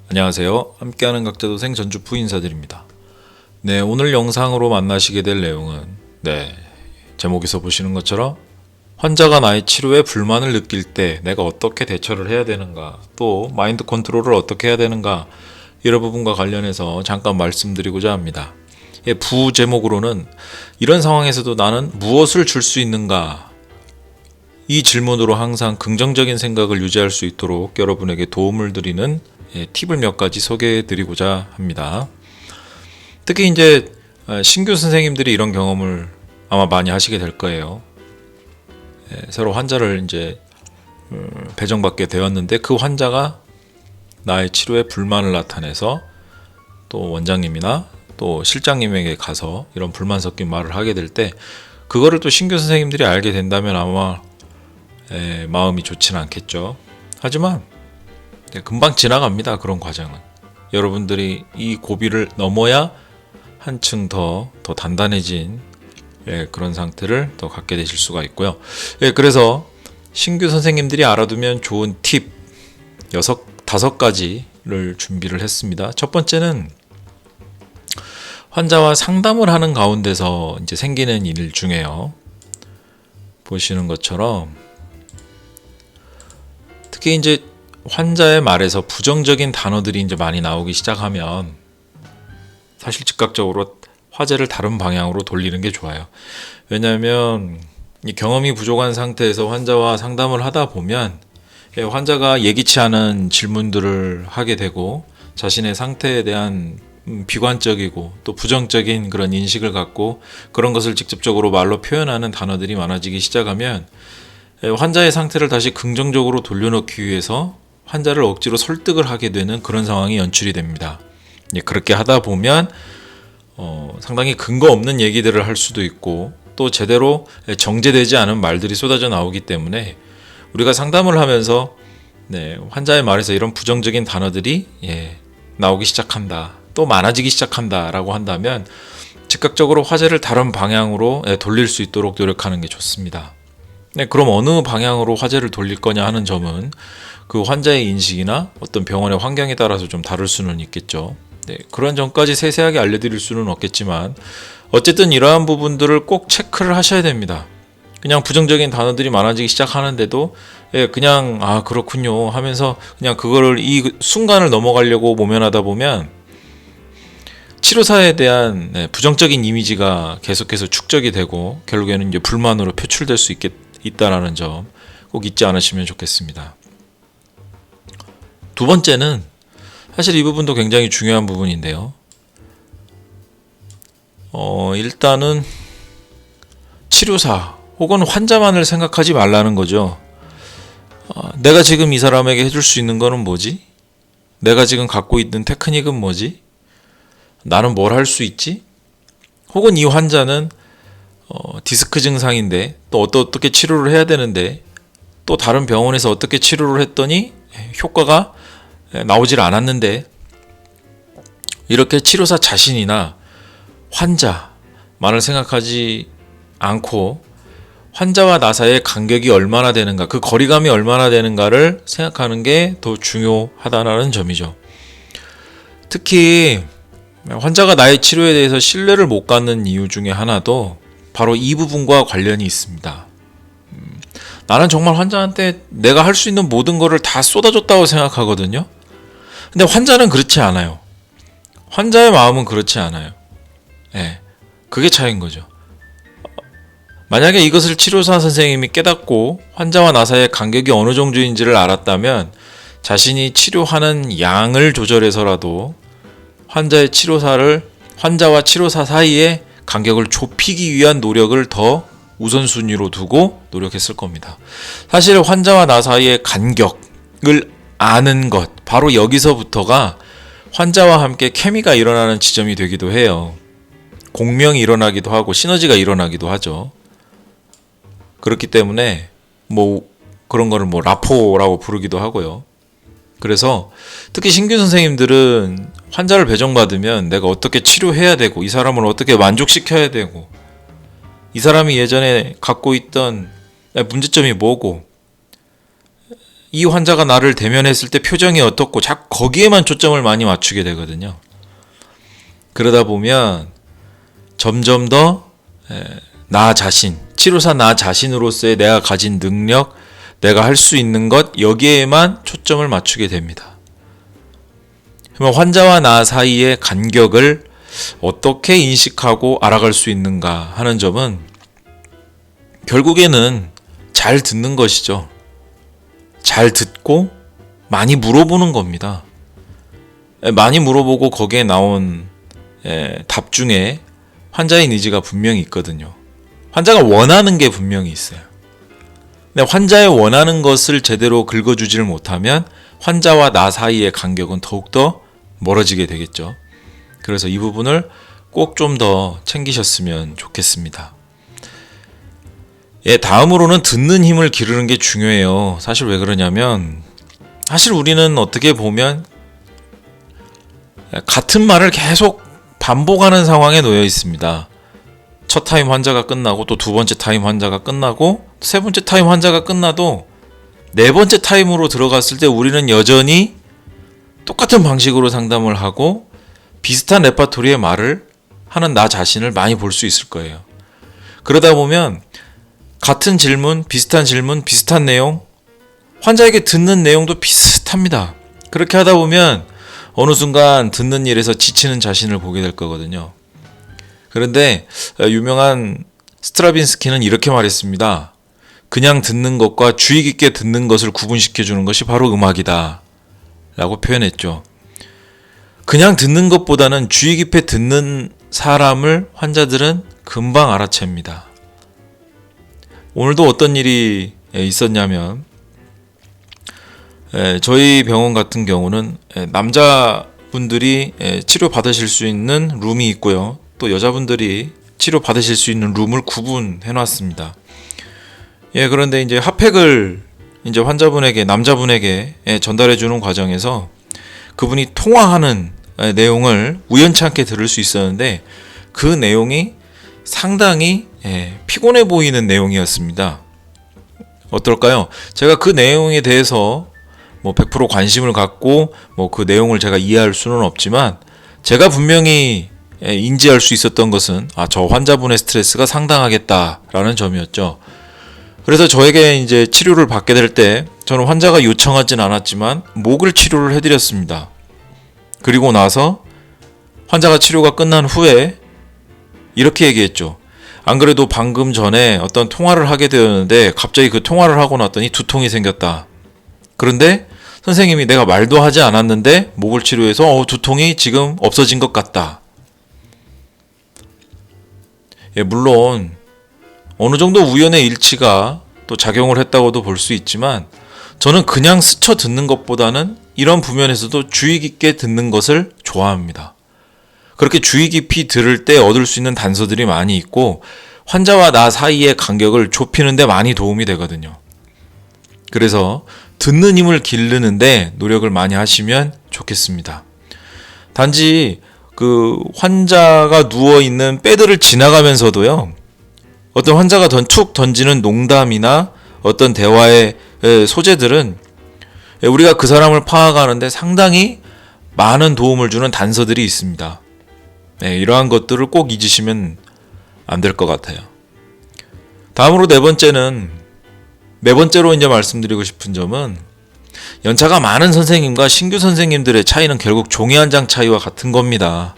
안녕하세요. 함께하는 각자도생 전주프 인사드립니다. 네, 오늘 영상으로 만나시게 될 내용은 제목에서 보시는 것처럼 환자가 나의 치료에 불만을 느낄 때 내가 어떻게 대처를 해야 되는가, 또 마인드 컨트롤을 어떻게 해야 되는가, 이런 부분과 관련해서 잠깐 말씀드리고자 합니다. 부제목으로는 이런 상황에서도 나는 무엇을 줄 수 있는가, 이 질문으로 항상 긍정적인 생각을 유지할 수 있도록 여러분에게 도움을 드리는 팁을 몇 가지 소개해 드리고자 합니다. 특히 이제 신규 선생님들이 이런 경험을 아마 많이 하시게 될 거예요. 새로 환자를 이제 배정받게 되었는데 그 환자가 나의 치료에 불만을 나타내서 또 원장님이나 또 실장님에게 가서 이런 불만 섞인 말을 하게 될 때, 그거를 또 신규 선생님들이 알게 된다면 아마 마음이 좋지는 않겠죠. 하지만 금방 지나갑니다. 그런 과정은 여러분들이 이 고비를 넘어야 한층 더 단단해진 그런 상태를 더 갖게 되실 수가 있고요. 그래서 신규 선생님들이 알아두면 좋은 팁 5가지를 준비를 했습니다. 첫 번째는 환자와 상담을 하는 가운데서 이제 생기는 일 중에요. 보시는 것처럼 특히 이제 환자의 말에서 부정적인 단어들이 이제 많이 나오기 시작하면 사실 즉각적으로 화제를 다른 방향으로 돌리는 게 좋아요. 왜냐하면 이 경험이 부족한 상태에서 환자와 상담을 하다 보면 환자가 예기치 않은 질문들을 하게 되고 자신의 상태에 대한 비관적이고 또 부정적인 그런 인식을 갖고 그런 것을 직접적으로 말로 표현하는 단어들이 많아지기 시작하면 환자의 상태를 다시 긍정적으로 돌려놓기 위해서 환자를 억지로 설득을 하게 되는 그런 상황이 연출이 됩니다. 그렇게 하다 보면 상당히 근거 없는 얘기들을 할 수도 있고 또 제대로 정제되지 않은 말들이 쏟아져 나오기 때문에 우리가 상담을 하면서 환자의 말에서 이런 부정적인 단어들이 나오기 시작한다, 또 많아지기 시작한다 라고 한다면 즉각적으로 화제를 다른 방향으로 돌릴 수 있도록 노력하는 게 좋습니다. 그럼 어느 방향으로 화제를 돌릴 거냐 하는 점은 그 환자의 인식이나 어떤 병원의 환경에 따라서 좀 다를 수는 있겠죠. 그런 점까지 세세하게 알려드릴 수는 없겠지만 어쨌든 이러한 부분들을 꼭 체크를 하셔야 됩니다. 그냥 부정적인 단어들이 많아지기 시작하는데도 그냥 그렇군요 하면서 그냥 그거를 이 순간을 넘어가려고 모면하다 보면 치료사에 대한 부정적인 이미지가 계속해서 축적이 되고 결국에는 이제 불만으로 표출될 수 있다라는 점 꼭 잊지 않으시면 좋겠습니다. 두 번째는 사실 이 부분도 굉장히 중요한 부분인데요. 일단은 치료사 혹은 환자만을 생각하지 말라는 거죠. 내가 지금 이 사람에게 해줄 수 있는 거는 뭐지? 내가 지금 갖고 있는 테크닉은 뭐지? 나는 뭘 할 수 있지? 혹은 이 환자는 디스크 증상인데 또 어떻게 치료를 해야 되는데 또 다른 병원에서 어떻게 치료를 했더니 효과가 나오질 않았는데, 이렇게 치료사 자신이나 환자만을 생각하지 않고 환자와 나 사이의 간격이 얼마나 되는가, 그 거리감이 얼마나 되는가를 생각하는 게 더 중요하다는 점이죠. 특히 환자가 나의 치료에 대해서 신뢰를 못 갖는 이유 중에 하나도 바로 이 부분과 관련이 있습니다. 나는 정말 환자한테 내가 할 수 있는 모든 거를 다 쏟아줬다고 생각하거든요. 근데 환자는 그렇지 않아요. 환자의 마음은 그렇지 않아요. 그게 차이인 거죠. 만약에 이것을 치료사 선생님이 깨닫고 환자와 나 사이의 간격이 어느 정도인지를 알았다면 자신이 치료하는 양을 조절해서라도 환자와 치료사 사이의 간격을 좁히기 위한 노력을 더 우선순위로 두고 노력했을 겁니다. 사실 환자와 나 사이의 간격을 아는 것, 바로 여기서부터가 환자와 함께 케미가 일어나는 지점이 되기도 해요. 공명이 일어나기도 하고 시너지가 일어나기도 하죠. 그렇기 때문에 그런 거를 라포라고 부르기도 하고요. 그래서 특히 신규 선생님들은 환자를 배정받으면 내가 어떻게 치료해야 되고 이 사람을 어떻게 만족시켜야 되고 이 사람이 예전에 갖고 있던 문제점이 뭐고 이 환자가 나를 대면했을 때 표정이 어떻고 자꾸 거기에만 초점을 많이 맞추게 되거든요. 그러다 보면 점점 더 나 자신, 치료사 나 자신으로서의 내가 가진 능력, 내가 할 수 있는 것, 여기에만 초점을 맞추게 됩니다. 그러면 환자와 나 사이의 간격을 어떻게 인식하고 알아갈 수 있는가 하는 점은 결국에는 잘 듣는 것이죠. 잘 듣고 많이 물어보는 겁니다. 많이 물어보고 거기에 나온 답 중에 환자의 니즈가 분명히 있거든요. 환자가 원하는 게 분명히 있어요. 근데 환자의 원하는 것을 제대로 긁어주지를 못하면 환자와 나 사이의 간격은 더욱더 멀어지게 되겠죠. 그래서 이 부분을 꼭 좀 더 챙기셨으면 좋겠습니다. 다음으로는 듣는 힘을 기르는 게 중요해요. 사실 왜 그러냐면 사실 우리는 어떻게 보면 같은 말을 계속 반복하는 상황에 놓여 있습니다. 첫 타임 환자가 끝나고 또 두 번째 타임 환자가 끝나고 세 번째 타임 환자가 끝나도 네 번째 타임으로 들어갔을 때 우리는 여전히 똑같은 방식으로 상담을 하고 비슷한 레파토리의 말을 하는 나 자신을 많이 볼 수 있을 거예요. 그러다 보면 같은 질문, 비슷한 내용, 환자에게 듣는 내용도 비슷합니다. 그렇게 하다 보면 어느 순간 듣는 일에서 지치는 자신을 보게 될 거거든요. 그런데 유명한 스트라빈스키는 이렇게 말했습니다. 그냥 듣는 것과 주의 깊게 듣는 것을 구분시켜 주는 것이 바로 음악이다 라고 표현했죠. 그냥 듣는 것보다는 주의 깊게 듣는 사람을 환자들은 금방 알아챕니다. 오늘도 어떤 일이 있었냐면 저희 병원 같은 경우는 남자분들이 치료 받으실 수 있는 룸이 있고요. 또 여자분들이 치료 받으실 수 있는 룸을 구분해 놨습니다. 그런데 이제 핫팩을 이제 환자분에게, 남자분에게 전달해 주는 과정에서 그분이 통화하는 내용을 우연치 않게 들을 수 있었는데 그 내용이 상당히 피곤해 보이는 내용이었습니다. 어떨까요? 제가 그 내용에 대해서 100% 관심을 갖고 그 내용을 제가 이해할 수는 없지만 제가 분명히 인지할 수 있었던 것은 저 환자분의 스트레스가 상당하겠다라는 점이었죠. 그래서 저에게 이제 치료를 받게 될 때 저는 환자가 요청하진 않았지만 목을 치료를 해드렸습니다. 그리고 나서 환자가 치료가 끝난 후에 이렇게 얘기했죠. 안 그래도 방금 전에 어떤 통화를 하게 되었는데 갑자기 그 통화를 하고 났더니 두통이 생겼다. 그런데 선생님이 내가 말도 하지 않았는데 목을 치료해서 두통이 지금 없어진 것 같다. 물론 어느 정도 우연의 일치가 또 작용을 했다고도 볼 수 있지만 저는 그냥 스쳐 듣는 것보다는 이런 부면에서도 주의 깊게 듣는 것을 좋아합니다. 그렇게 주의 깊이 들을 때 얻을 수 있는 단서들이 많이 있고 환자와 나 사이의 간격을 좁히는 데 많이 도움이 되거든요. 그래서 듣는 힘을 기르는데 노력을 많이 하시면 좋겠습니다. 단지 그 환자가 누워있는 배드를 지나가면서도요, 어떤 환자가 툭 던지는 농담이나 어떤 대화의 소재들은 우리가 그 사람을 파악하는데 상당히 많은 도움을 주는 단서들이 있습니다. 이러한 것들을 꼭 잊으시면 안 될 것 같아요. 다음으로 네 번째로 이제 말씀드리고 싶은 점은 연차가 많은 선생님과 신규 선생님들의 차이는 결국 종이 한 장 차이와 같은 겁니다.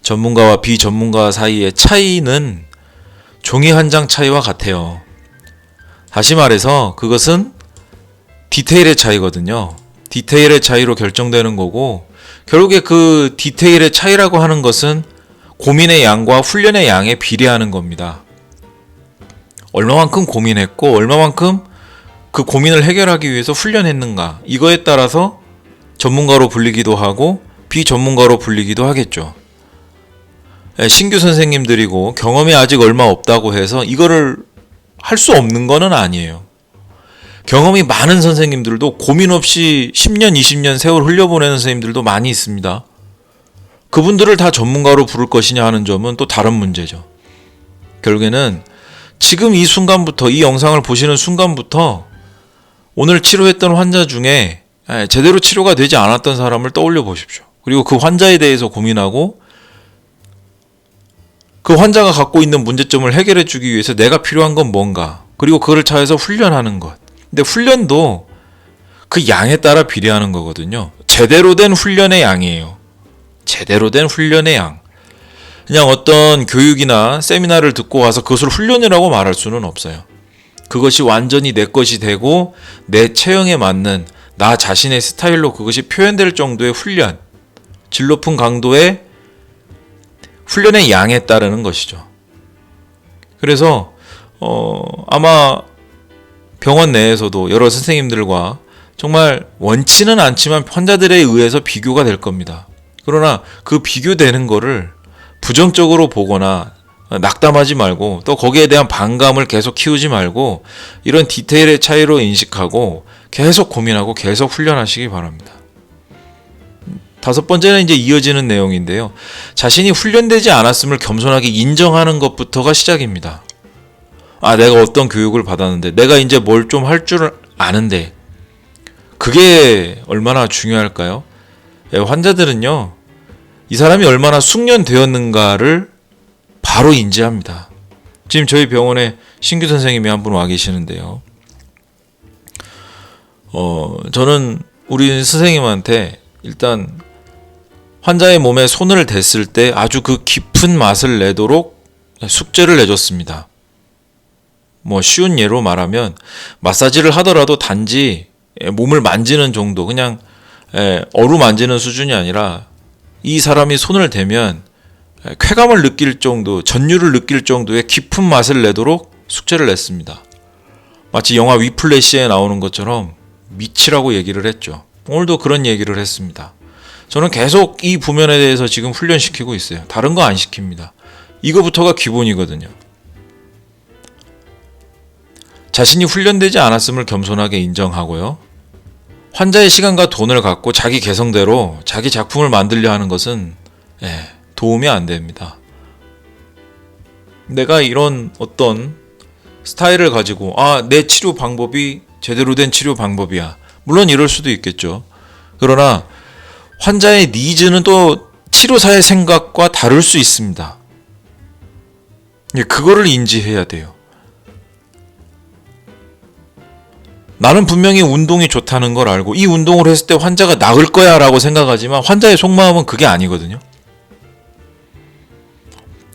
전문가와 비전문가 사이의 차이는 종이 한 장 차이와 같아요. 다시 말해서 그것은 디테일의 차이거든요. 디테일의 차이로 결정되는 거고 결국에 그 디테일의 차이라고 하는 것은 고민의 양과 훈련의 양에 비례하는 겁니다. 얼마만큼 고민했고 얼마만큼 그 고민을 해결하기 위해서 훈련했는가, 이거에 따라서 전문가로 불리기도 하고 비전문가로 불리기도 하겠죠. 신규 선생님들이고 경험이 아직 얼마 없다고 해서 이거를 할 수 없는 거는 아니에요. 경험이 많은 선생님들도 고민 없이 10년, 20년 세월 흘려보내는 선생님들도 많이 있습니다. 그분들을 다 전문가로 부를 것이냐 하는 점은 또 다른 문제죠. 결국에는 지금 이 순간부터, 이 영상을 보시는 순간부터 오늘 치료했던 환자 중에 제대로 치료가 되지 않았던 사람을 떠올려 보십시오. 그리고 그 환자에 대해서 고민하고 그 환자가 갖고 있는 문제점을 해결해 주기 위해서 내가 필요한 건 뭔가, 그리고 그거를 차에서 훈련하는 것. 근데 훈련도 그 양에 따라 비례하는 거거든요. 제대로 된 훈련의 양이에요. 제대로 된 훈련의 양. 그냥 어떤 교육이나 세미나를 듣고 와서 그것을 훈련이라고 말할 수는 없어요. 그것이 완전히 내 것이 되고 내 체형에 맞는 나 자신의 스타일로 그것이 표현될 정도의 훈련, 질 높은 강도의 훈련의 양에 따르는 것이죠. 그래서 아마 병원 내에서도 여러 선생님들과 정말 원치는 않지만 환자들에 의해서 비교가 될 겁니다. 그러나 그 비교되는 거를 부정적으로 보거나 낙담하지 말고, 또 거기에 대한 반감을 계속 키우지 말고, 이런 디테일의 차이로 인식하고 계속 고민하고 계속 훈련하시기 바랍니다. 5번째는 이제 이어지는 내용인데요. 자신이 훈련되지 않았음을 겸손하게 인정하는 것부터가 시작입니다. 내가 어떤 교육을 받았는데, 내가 이제 뭘 좀 할 줄 아는데, 그게 얼마나 중요할까요? 환자들은요, 이 사람이 얼마나 숙련되었는가를 바로 인지합니다. 지금 저희 병원에 신규 선생님이 한 분 와 계시는데요. 저는 우리 선생님한테 일단 환자의 몸에 손을 댔을 때 아주 그 깊은 맛을 내도록 숙제를 내줬습니다. 쉬운 예로 말하면 마사지를 하더라도 단지 몸을 만지는 정도, 그냥 어루만지는 수준이 아니라 이 사람이 손을 대면 쾌감을 느낄 정도, 전율을 느낄 정도의 깊은 맛을 내도록 숙제를 냈습니다. 마치 영화 위플래시에 나오는 것처럼 미치라고 얘기를 했죠. 오늘도 그런 얘기를 했습니다. 저는 계속 이 부면에 대해서 지금 훈련시키고 있어요. 다른 거 안 시킵니다. 이거부터가 기본이거든요. 자신이 훈련되지 않았음을 겸손하게 인정하고요. 환자의 시간과 돈을 갖고 자기 개성대로 자기 작품을 만들려 하는 것은 도움이 안 됩니다. 내가 이런 어떤 스타일을 가지고 내 치료 방법이 제대로 된 치료 방법이야. 물론 이럴 수도 있겠죠. 그러나 환자의 니즈는 또 치료사의 생각과 다를 수 있습니다. 그거를 인지해야 돼요. 나는 분명히 운동이 좋다는 걸 알고 이 운동을 했을 때 환자가 나을 거야 라고 생각하지만 환자의 속마음은 그게 아니거든요.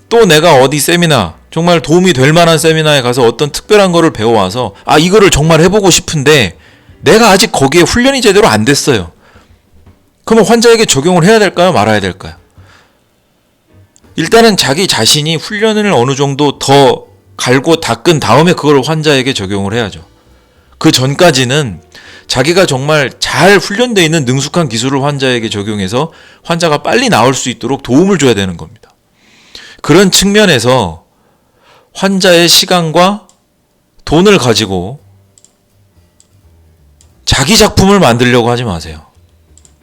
또 내가 어디 세미나, 정말 도움이 될 만한 세미나에 가서 어떤 특별한 거를 배워와서 이거를 정말 해보고 싶은데 내가 아직 거기에 훈련이 제대로 안 됐어요. 그러면 환자에게 적용을 해야 될까요? 말아야 될까요? 일단은 자기 자신이 훈련을 어느 정도 더 갈고 닦은 다음에 그걸 환자에게 적용을 해야죠. 그 전까지는 자기가 정말 잘 훈련되어 있는 능숙한 기술을 환자에게 적용해서 환자가 빨리 나을 수 있도록 도움을 줘야 되는 겁니다. 그런 측면에서 환자의 시간과 돈을 가지고 자기 작품을 만들려고 하지 마세요.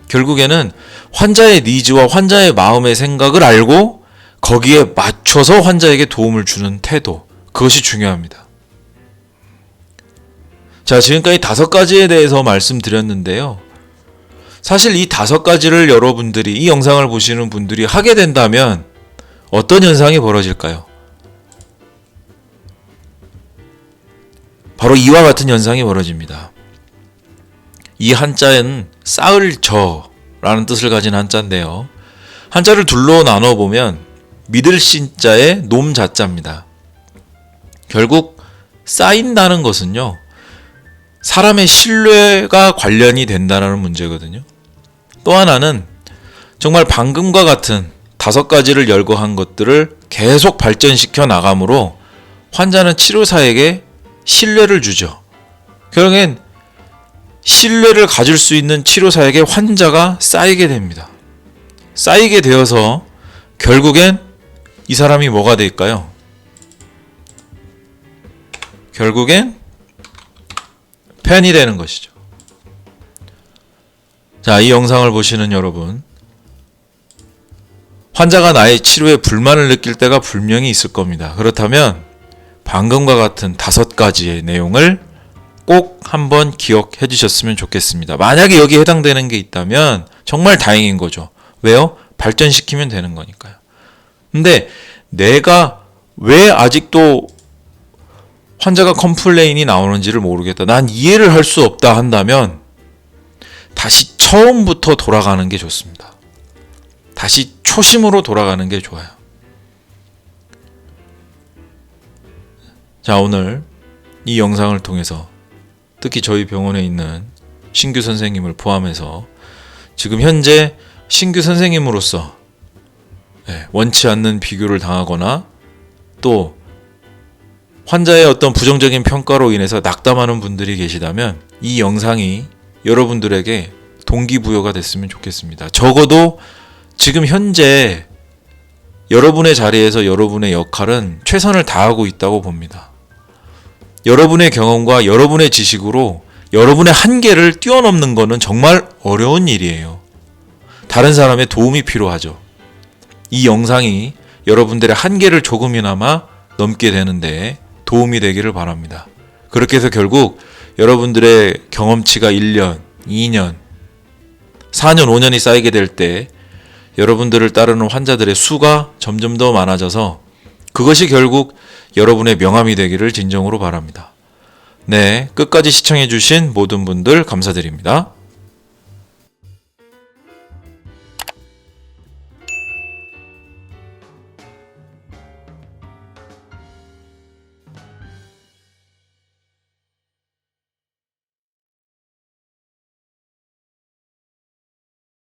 결국에는 환자의 니즈와 환자의 마음의 생각을 알고 거기에 맞춰서 환자에게 도움을 주는 태도, 그것이 중요합니다. 자, 지금까지 5가지에 대해서 말씀드렸는데요. 사실 이 5가지를 여러분들이, 이 영상을 보시는 분들이 하게 된다면 어떤 현상이 벌어질까요? 바로 이와 같은 현상이 벌어집니다. 이 한자는 쌓을 저라는 뜻을 가진 한자인데요. 한자를 둘로 나눠보면 믿을 신자의 놈자자입니다. 결국 쌓인다는 것은요, 사람의 신뢰가 관련이 된다는 문제거든요. 또 하나는 정말 방금과 같은 5가지를 열거한 것들을 계속 발전시켜 나감으로 환자는 치료사에게 신뢰를 주죠. 결국엔 신뢰를 가질 수 있는 치료사에게 환자가 쌓이게 됩니다. 쌓이게 되어서 결국엔 이 사람이 뭐가 될까요? 결국엔 팬이 되는 것이죠. 자, 이 영상을 보시는 여러분, 환자가 나의 치료에 불만을 느낄 때가 분명히 있을 겁니다. 그렇다면 방금과 같은 5가지의 내용을 꼭 한번 기억해 주셨으면 좋겠습니다. 만약에 여기에 해당되는 게 있다면 정말 다행인 거죠. 왜요? 발전시키면 되는 거니까요. 근데 내가 왜 아직도 환자가 컴플레인이 나오는지를 모르겠다. 난 이해를 할 수 없다 한다면 다시 처음부터 돌아가는 게 좋습니다. 다시 초심으로 돌아가는 게 좋아요. 자, 오늘 이 영상을 통해서 특히 저희 병원에 있는 신규 선생님을 포함해서 지금 현재 신규 선생님으로서 원치 않는 비교를 당하거나 또 환자의 어떤 부정적인 평가로 인해서 낙담하는 분들이 계시다면 이 영상이 여러분들에게 동기부여가 됐으면 좋겠습니다. 적어도 지금 현재 여러분의 자리에서 여러분의 역할은 최선을 다하고 있다고 봅니다. 여러분의 경험과 여러분의 지식으로 여러분의 한계를 뛰어넘는 것은 정말 어려운 일이에요. 다른 사람의 도움이 필요하죠. 이 영상이 여러분들의 한계를 조금이나마 넘게 되는데 도움이 되기를 바랍니다. 그렇게 해서 결국 여러분들의 경험치가 1년, 2년, 4년, 5년이 쌓이게 될 때 여러분들을 따르는 환자들의 수가 점점 더 많아져서 그것이 결국 여러분의 명함이 되기를 진정으로 바랍니다. 네, 끝까지 시청해주신 모든 분들 감사드립니다.